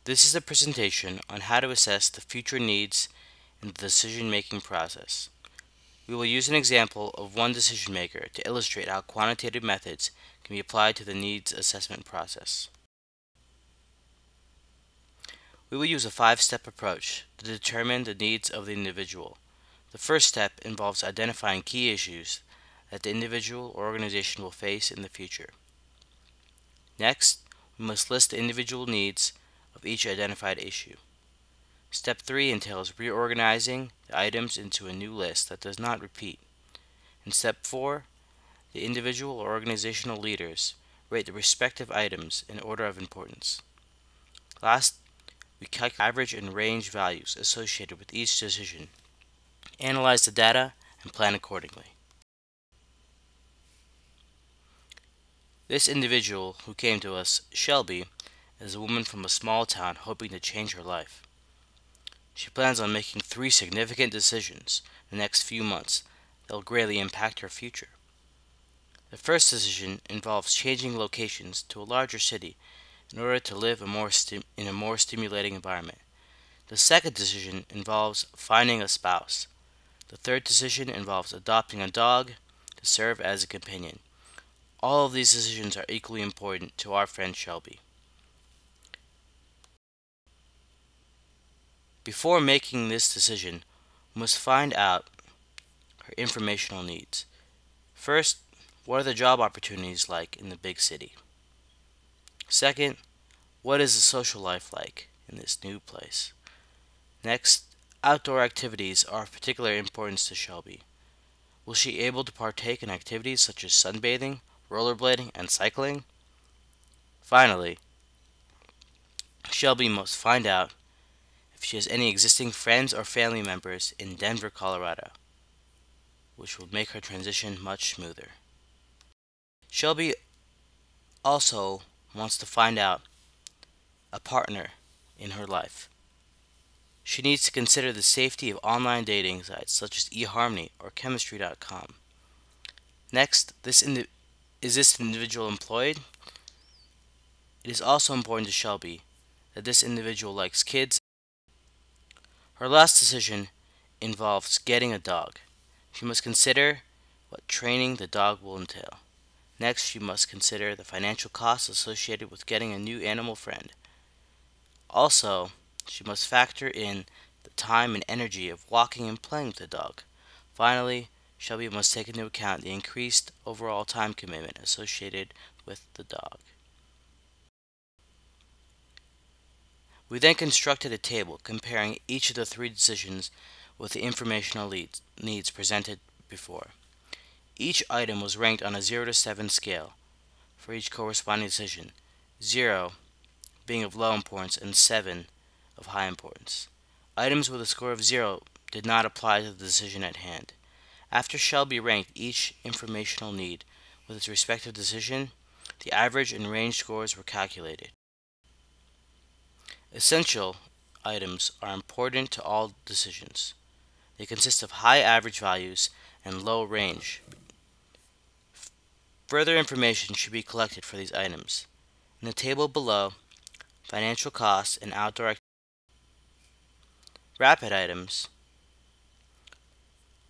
This is a presentation on how to assess the future needs in the decision-making process. We will use an example of one decision maker to illustrate how quantitative methods can be applied to the needs assessment process. We will use a five-step approach to determine the needs of the individual. The first step involves identifying key issues that the individual or organization will face in the future. Next, we must list the individual needs of each identified issue. Step 3 entails reorganizing the items into a new list that does not repeat. In Step 4, the individual or organizational leaders rate the respective items in order of importance. Last, we calculate average and range values associated with each decision, analyze the data, and plan accordingly. This individual who came to us, Shelby, is a woman from a small town hoping to change her life. She plans on making 3 significant decisions in the next few months that will greatly impact her future. The first decision involves changing locations to a larger city in order to live in a more stimulating environment. The second decision involves finding a spouse. The third decision involves adopting a dog to serve as a companion. All of these decisions are equally important to our friend Shelby. Before making this decision, we must find out her informational needs. First, what are the job opportunities like in the big city? Second, what is the social life like in this new place? Next, outdoor activities are of particular importance to Shelby. Will she be able to partake in activities such as sunbathing, rollerblading, and cycling? Finally, Shelby must find out if she has any existing friends or family members in Denver, Colorado, which will make her transition much smoother. Shelby also wants to find out a partner in her life. She needs to consider the safety of online dating sites such as eHarmony or Chemistry.com. Next, is this individual employed? It is also important to Shelby that this individual likes kids. Her last decision involves getting a dog. She must consider what training the dog will entail. Next, she must consider the financial costs associated with getting a new animal friend. Also, she must factor in the time and energy of walking and playing with the dog. Finally, Shelby must take into account the increased overall time commitment associated with the dog. We then constructed a table comparing each of the 3 decisions with the informational needs presented before. Each item was ranked on a 0 to 7 scale for each corresponding decision, 0 being of low importance and 7 of high importance. Items with a score of 0 did not apply to the decision at hand. After Shelby ranked each informational need with its respective decision, the average and range scores were calculated. Essential items are important to all decisions. They consist of high average values and low range. Further information should be collected for these items. In the table below, financial costs and outdoor activities. Rapid items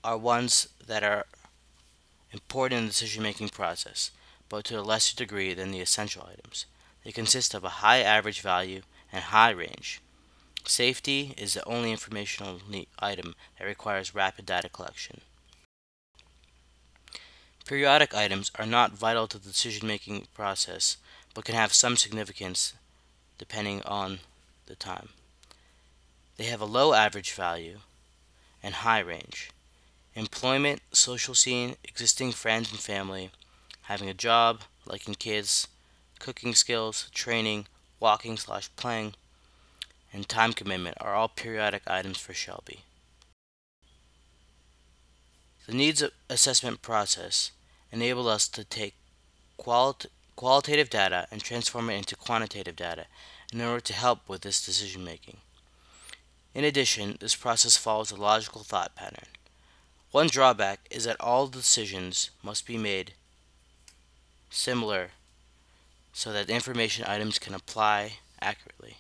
are ones that are important in the decision-making process, but to a lesser degree than the essential items. They consist of a high average value and high range. Safety is the only informational item that requires rapid data collection. Periodic items are not vital to the decision-making process, but can have some significance depending on the time. They have a low average value and high range. Employment, social scene, existing friends and family, having a job, liking kids, cooking skills, training, walking/playing, and time commitment are all periodic items for Shelby. The needs assessment process enable us to take qualitative data and transform it into quantitative data in order to help with this decision making. In addition, this process follows a logical thought pattern. One drawback is that all decisions must be made similar so that the information items can apply accurately.